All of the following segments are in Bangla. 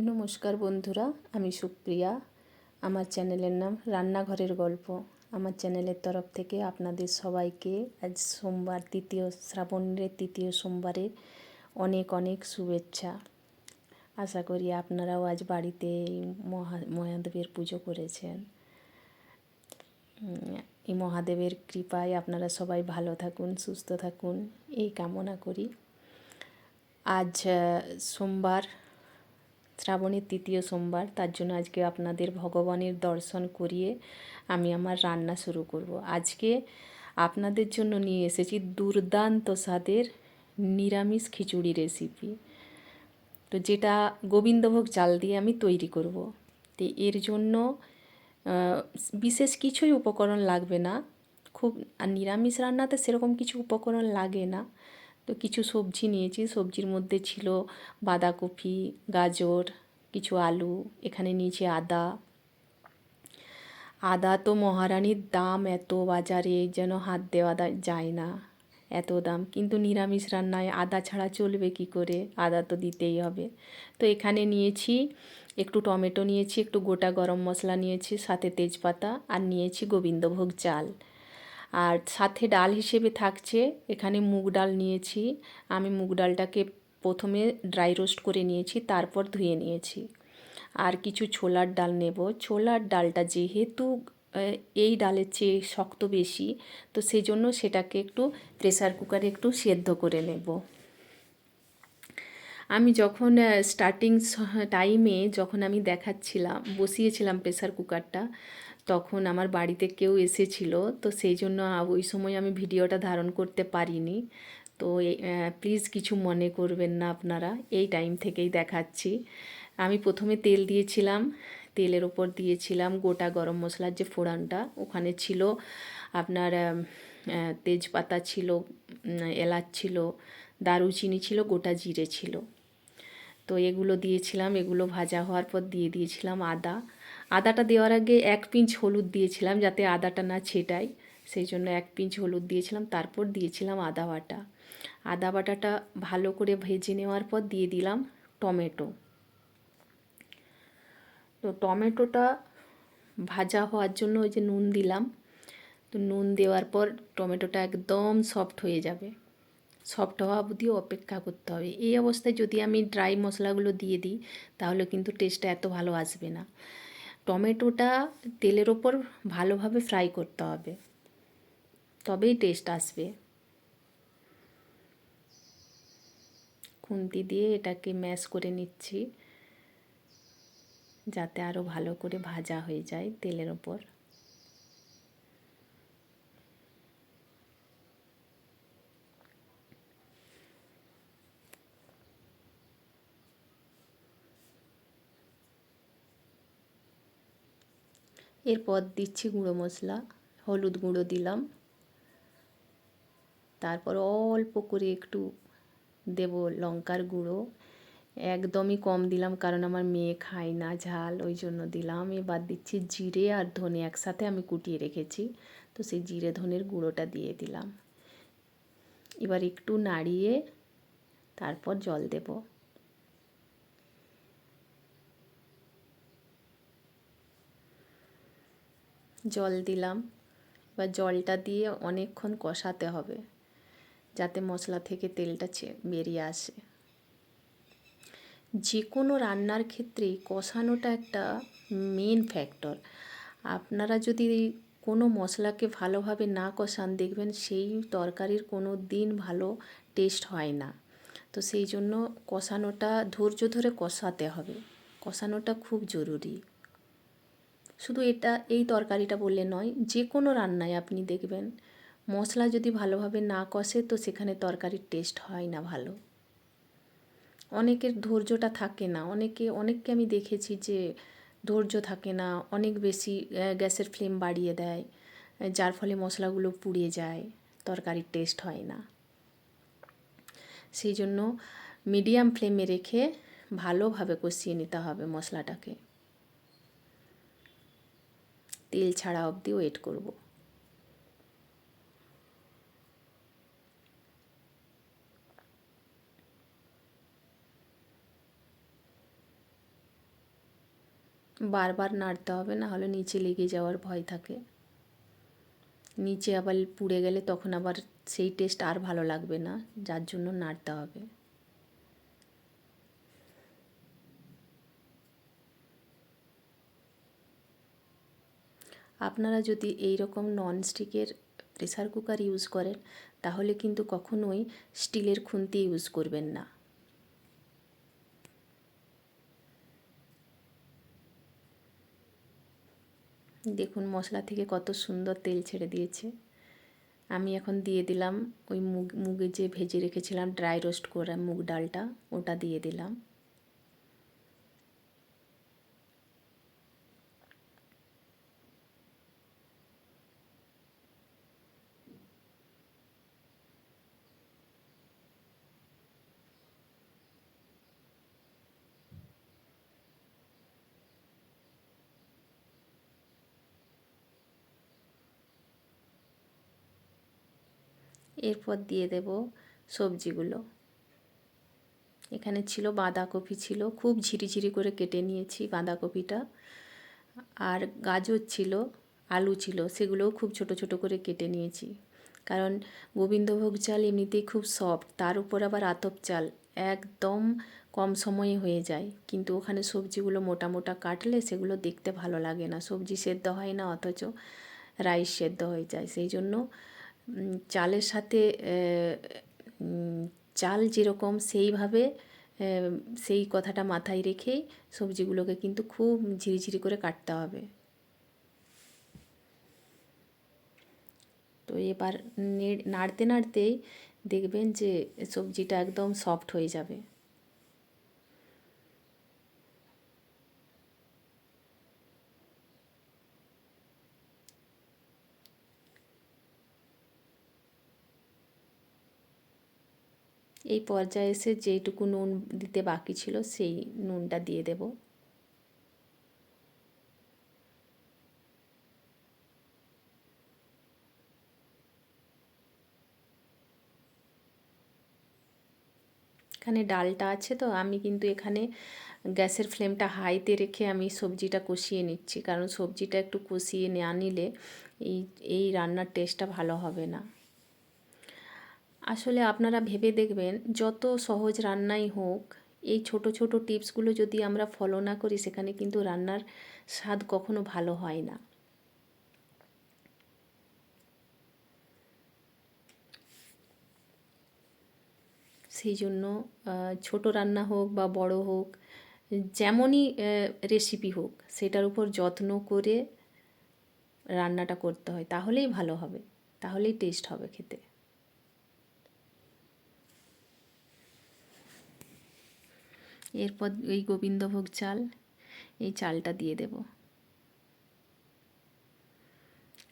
নমস্কার বন্ধুরা, আমি সুপ্রিয়া। আমার চ্যানেলের নাম রান্নাঘরের গল্প। আমার চ্যানেলের তরফ থেকে আপনাদের সবাইকে আজ সোমবার শ্রাবণের তৃতীয় সোমবারে অনেক অনেক শুভেচ্ছা। আশা করি আপনারাও আজ বাড়িতে মহাদেবের পুজো করেছেন। এই মহাদেবের কৃপায় আপনারা সবাই ভালো থাকুন, সুস্থ থাকুন, এই কামনা করি। আজ সোমবার, শ্রাবণের তৃতীয় সোমবার, তার জন্য আজকে আপনাদের ভগবানের দর্শন করিয়ে আমি আমার রান্না শুরু করব। আজকে আপনাদের জন্য নিয়ে এসেছি দুর্দান্ত স্বাদের নিরামিষ খিচুড়ি রেসিপি, তো যেটা গোবিন্দভোগ চাল দিয়ে আমি তৈরি করব। তো এর জন্য বিশেষ কিছুই উপকরণ লাগবে না, খুব। আর নিরামিষ রান্নাতে সেরকম কিছু উপকরণ লাগে না। তো কিছু সবজি নিয়েছি, সবজির মধ্যে ছিল বাঁধাকপি, গাজর, কিছু আলু, এখানে নিয়েছি আদা। আদা তো মহারানীর দাম, এত বাজারে যেন হাত দেওয়া যায় না, এত দাম। কিন্তু নিরামিষ রান্নায় আদা ছাড়া চলবে কি করে, আদা তো দিতেই হবে। তো এখানে নিয়েছি একটু টমেটো, নিয়েছি একটু গোটা গরম মশলা, নিয়েছি সাথে তেজপাতা, আর নিয়েছি গোবিন্দভোগ চাল। আর সাথে ডাল হিসেবে থাকছে এখানে মুগ ডাল নিয়েছি। আমি মুগ ডালটাকে প্রথমে ড্রাই রোস্ট করে নিয়েছি, তারপর ধুয়ে নিয়েছি। আর কিছু ছোলার ডাল নেব। ছোলার ডালটা যেহেতু এই ডালের চেয়ে শক্ত বেশি, তো সেই জন্য সেটাকে একটু প্রেসার কুকারে একটু সেদ্ধ করে নেব। আমি যখন স্টার্টিং টাইমে যখন আমি বসিয়েছিলাম প্রেসার কুকারটা, তখন আমার বাড়িতে কেউ এসেছিল, তো সেই জন্য ওই সময় আমি ভিডিওটা ধারণ করতে পারিনি। তো প্লিজ কিছু মনে করবেন না আপনারা, এই টাইম থেকেই দেখাচ্ছি। আমি প্রথমে তেল দিয়েছিলাম, তেলের ওপর দিয়েছিলাম গোটা গরম মশলার যে ফোড়নটা, ওখানে ছিল আপনার তেজপাতা ছিল, এলাচ ছিল, দারুচিনি ছিল, গোটা জিরে ছিল। তো এগুলো দিয়েছিলাম। এগুলো ভাজা হওয়ার পর দিয়ে দিয়েছিলাম আদা। আদাটা দেওয়ার আগে 1 পিঞ্চ হলুদ দিয়েছিলাম, যাতে আদাটা না ছেটাই, সেই জন্য 1 পিঞ্চ হলুদ দিয়েছিলাম। তারপর দিয়েছিলাম আদা বাটা। আদা বাটাটা ভালো করে ভেজে নেওয়ার পর দিয়ে দিলাম টমেটো। তো টমেটোটা ভাজা হওয়ার জন্য ওই যে নুন দিলাম। তো নুন দেওয়ার পর টমেটোটা একদম সফট হয়ে যাবে, সফট হওয়া অবধি অপেক্ষা করতে হবে। এই অবস্থায় যদি আমি ড্রাই মশলাগুলো দিয়ে দিই, তাহলে কিন্তু টেস্টটা এত ভালো আসবে না। টমেটোটা তেলের ওপর ভালোভাবে ফ্রাই করতে হবে, তবেই টেস্ট আসবে। খুন্তি দিয়ে এটাকে ম্যাশ করে নিচ্ছি, যাতে আরও ভালো করে ভাজা হয়ে যায় তেলের ওপর। এরপর দিচ্ছি গুঁড়ো মশলা, হলুদ গুঁড়ো দিলাম, তারপর অল্প করে একটু দেব লঙ্কার গুঁড়ো। একদমই কম দিলাম, কারণ আমার মেয়ে খায় না ঝাল, ওই জন্য দিলাম। এবার দিচ্ছি জিরে আর ধনে একসাথে আমি কুটিয়ে রেখেছি, তো সেই জিরে ধনের গুঁড়োটা দিয়ে দিলাম। এবার একটু নাড়িয়ে তারপর জল দেব। জল দিলাম। এবার জলটা দিয়ে অনেকক্ষণ কষাতে হবে, যাতে মশলা থেকে তেলটা বেরিয়ে আসে। যে কোনো রান্নার ক্ষেত্রেই কষানোটা একটা মেন ফ্যাক্টর। আপনারা যদি কোনো মশলাকে ভালোভাবে না কষান, দেখবেন সেই তরকারির কোনো দিন ভালো টেস্ট হয় না। তো সেই জন্য কষানোটা ধৈর্য ধরে কষাতে হবে, কষানোটা খুব জরুরি। শুধু এই তরকারিটা বললে নয়, যে কোনো রান্নায় আপনি দেখবেন মশলা যদি ভালোভাবে না কষে, তো সেখানে তরকারির টেস্ট হয় না ভালো। অনেকের ধৈর্যটা থাকে না, অনেককে আমি দেখেছি যে ধৈর্য থাকে না, অনেক বেশি গ্যাসের ফ্লেম বাড়িয়ে দেয়, যার ফলে মশলাগুলো পুড়ে যায়, তরকারির টেস্ট হয় না। সেই জন্য মিডিয়াম ফ্লেমে রেখে ভালোভাবে কষিয়ে নিতে হবে মশলাটাকে। তেল ছাড়া অবধি ওয়েট করব। বারবার নাড়তে হবে, না হলে নিচে লেগে যাওয়ার ভয় থাকে। নিচে আবার পুড়ে গেলে তখন আবার সেই টেস্ট আর ভালো লাগবে না, যার জন্য নাড়তে হবে। আপনারা যদি এই রকম ননস্টিকের প্রেসার কুকার ইউজ করেন তাহলে কিন্তু কখনোই স্টিলের খুন্তি ইউজ করবেন না। দেখুন মশলা থেকে কত সুন্দর তেল ছেড়ে দিয়েছে। আমি এখন দিয়ে দিলাম ওই মুগে যে ভেজে রেখেছিলাম ড্রাই রোস্ট করা মুগ ডালটা, ওটা দিয়ে দিলাম। এরপর দিয়ে দেব সবজিগুলো। এখানে ছিল বাঁধাকপি, ছিল খুব ঝিরিঝিরি করে কেটে নিয়েছি বাঁধাকপিটা, আর গাজর ছিল, আলু ছিল, সেগুলোও খুব ছোট ছোট করে কেটে নিয়েছি। কারণ গোবিন্দভোগ চাল এমনিতেই খুব সফট, তার উপর আবার আতপ চাল, একদম কম সময়ে হয়ে যায়। কিন্তু ওখানে সবজিগুলো মোটা মোটা কাটলে সেগুলো দেখতে ভালো লাগে না, সবজি সেদ্ধ হয় না অথচ রাইস সেদ্ধ হয়ে যায়। সেই জন্য চালের সাথে চাল যেরকম সেইভাবে সেই কথাটা মাথায় রেখেই সবজিগুলোকে কিন্তু খুব ঝিরিঝিরি করে কাটতে হবে। তো এবার নাড়তে নাড়তেই দেখবেন যে সবজিটা একদম সফট হয়ে যাবে। এই পর্যায়ে এসে যেইটুকু নুন দিতে বাকি ছিল সেই নুনটা দিয়ে দেব। এখানে ডালটা আছে, তো আমি কিন্তু এখানে গ্যাসের ফ্লেমটা হাইতে রেখে আমি সবজিটা কষিয়ে নিচ্ছি, কারণ সবজিটা একটু কষিয়ে না নিলে এই এই রান্নার টেস্টটা ভালো হবে না। আসলে আপনারা ভেবে দেখবেন যত সহজ রান্নাই হোক, এই ছোট ছোট টিপসগুলো যদি আমরা ফলো না করি সেখানে কিন্তু রান্নার স্বাদ কখনো ভালো হয় না। সেই জন্য ছোট রান্না হোক বা বড় হোক, যেমনই রেসিপি হোক, সেটার উপর যত্ন করে রান্নাটা করতে হয়, তাহলেই ভালো হবে, তাহলেই টেস্ট হবে খেতে। এরপর এই গোবিন্দভোগ চাল, এই চালটা দিয়ে দেব।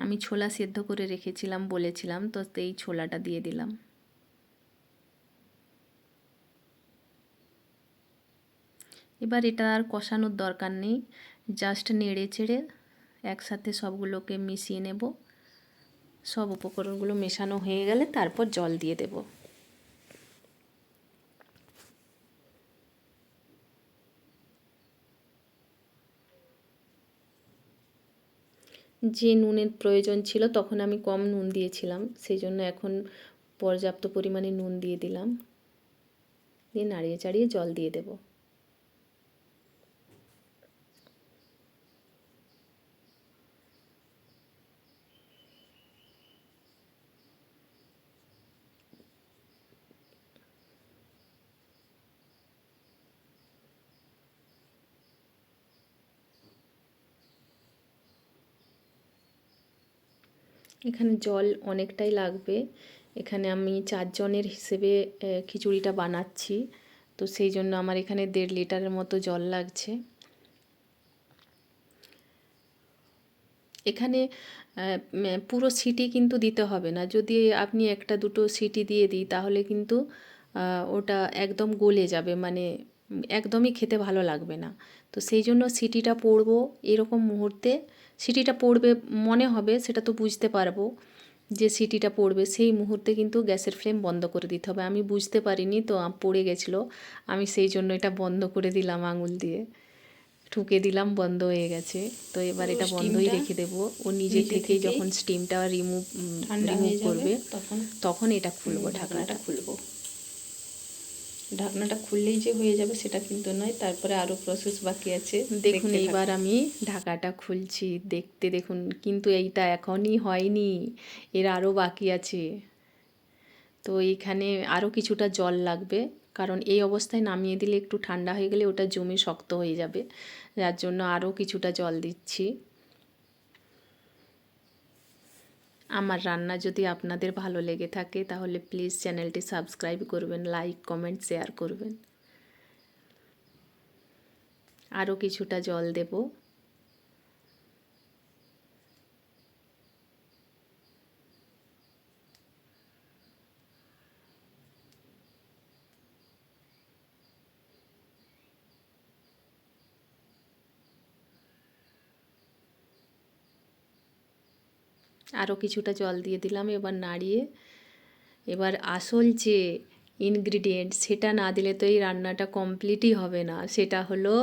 আমি ছোলা সেদ্ধ করে রেখেছিলাম বলেছিলাম, তো এই ছোলাটা দিয়ে দিলাম। এবার এটা আর কষানোর দরকার নেই, জাস্ট নেড়ে চেড়ে একসাথে সবগুলোকে মিশিয়ে নেব। সব উপকরণগুলো মেশানো হয়ে গেলে তারপর জল দিয়ে দেব। যে নুনের প্রয়োজন ছিল তখন আমি কম নুন দিয়েছিলাম, সেই জন্য এখন পর্যাপ্ত পরিমাণে নুন দিয়ে দিলাম, দিয়ে নাড়িয়ে চাড়িয়ে জল দিয়ে দেব। এখানে জল অনেকটাই লাগবে, এখানে আমি 4 জনের হিসেবে খিচুড়িটা বানাচ্ছি, তো সেই জন্য আমার এখানে 1.5 লিটারের মতো জল লাগছে। এখানে পুরো সিটি কিন্তু দিতে হবে না, যদি আপনি একটা দুটো সিটি দিয়ে দিই তাহলে কিন্তু ওটা একদম গলে যাবে, মানে একদমই খেতে ভালো লাগবে না। তো সেই জন্য সিটিটা পড়বো এরকম মুহূর্তে, সিটিটা পড়বে মনে হবে, সেটা তো বুঝতে পারবো যে সিটিটা পড়বে, সেই মুহূর্তে কিন্তু গ্যাসের ফ্লেম বন্ধ করে দিতে হবে। আমি বুঝতে পারিনি, তো পড়ে গেছিলো, আমি সেই জন্য এটা বন্ধ করে দিলাম আঙুল দিয়ে। ঠুকে দিলাম, বন্ধ হয়ে গেছে। তো এবার এটা বন্ধই রেখে দেবো। ও নিজে থেকেই যখন স্টিমটা রিমুভ করবে তখন এটা খুলবো, ঢাকনাটা খুলবো। ঢাকনাটা খুললেই যে হয়ে যাবে সেটা কিন্তু নয়, তারপরে আরও প্রসেস বাকি আছে। দেখুন এইবার আমি ঢাকাটা খুলছি, দেখতে দেখুন। কিন্তু এইটা এখনই হয়নি, এর আরও বাকি আছে। তো এইখানে আরও কিছুটা জল লাগবে, কারণ এই অবস্থায় নামিয়ে দিলে একটু ঠান্ডা হয়ে গেলে ওটা জমে শক্ত হয়ে যাবে, যার জন্য আরও কিছুটা জল দিচ্ছি। আমার রান্না যদি আপনাদের ভালো লেগে থাকে তাহলে প্লিজ চ্যানেলটি সাবস্ক্রাইব করবেন, লাইক কমেন্ট শেয়ার করবেন। আরও কিছুটা জল দেব। আরও কিছুটা জল দিয়ে দিলাম। এবার নাড়িয়ে, এবার আসল যে ইনগ্রিডিয়েন্ট সেটা না দিলে তো এই রান্নাটা কমপ্লিটই হবে না, সেটা হলো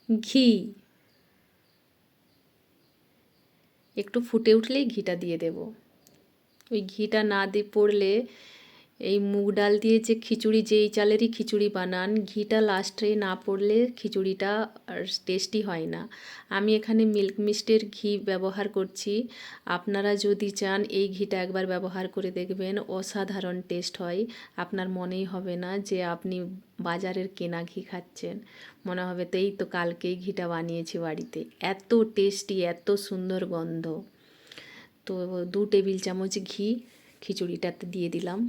ঘি। একটু ফুটে উঠলেই ঘিটা দিয়ে দেব। ওই ঘিটা না দিয়ে পড়লে এই মুগ ডাল দিয়ে যে খিচুড়ি, যেই চালেরই খিচুড়ি বানান, ঘিটা লাস্টে না পড়লে খিচুড়িটা আর টেস্টি হয় না। আমি এখানে মিল্ক মিস্টের ঘি ব্যবহার করছি। আপনারা যদি চান এই ঘিটা একবার ব্যবহার করে দেখবেন, অসাধারণ টেস্ট হয়। আপনার মনেই হবে না যে আপনি বাজারের কেনা ঘি খাচ্ছেন, মনে হবে তো এই তো কালকেই ঘিটা বানিয়েছি বাড়িতে। এত টেস্টি, এত সুন্দর গন্ধ। তো 2 টেবিল চামচ ঘি খিচুড়িটাতে দিয়ে দিলাম।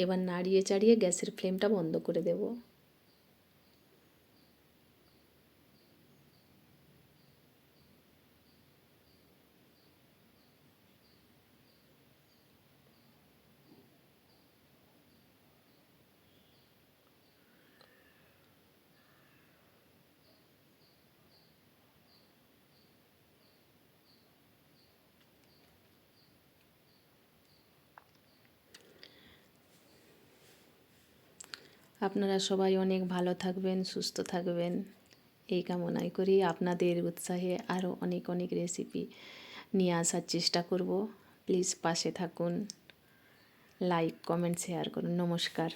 এবার নাড়িয়ে চাড়িয়ে গ্যাসের ফ্লেমটা বন্ধ করে দেব। আপনারা সবাই অনেক ভালো থাকবেন, সুস্থ থাকবেন, এই কামনাই করি। আপনাদের উৎসাহে আরও অনেক অনেক রেসিপি নিয়ে আসার চেষ্টা করব। প্লিজ পাশে থাকুন, লাইক কমেন্ট শেয়ার করুন। নমস্কার।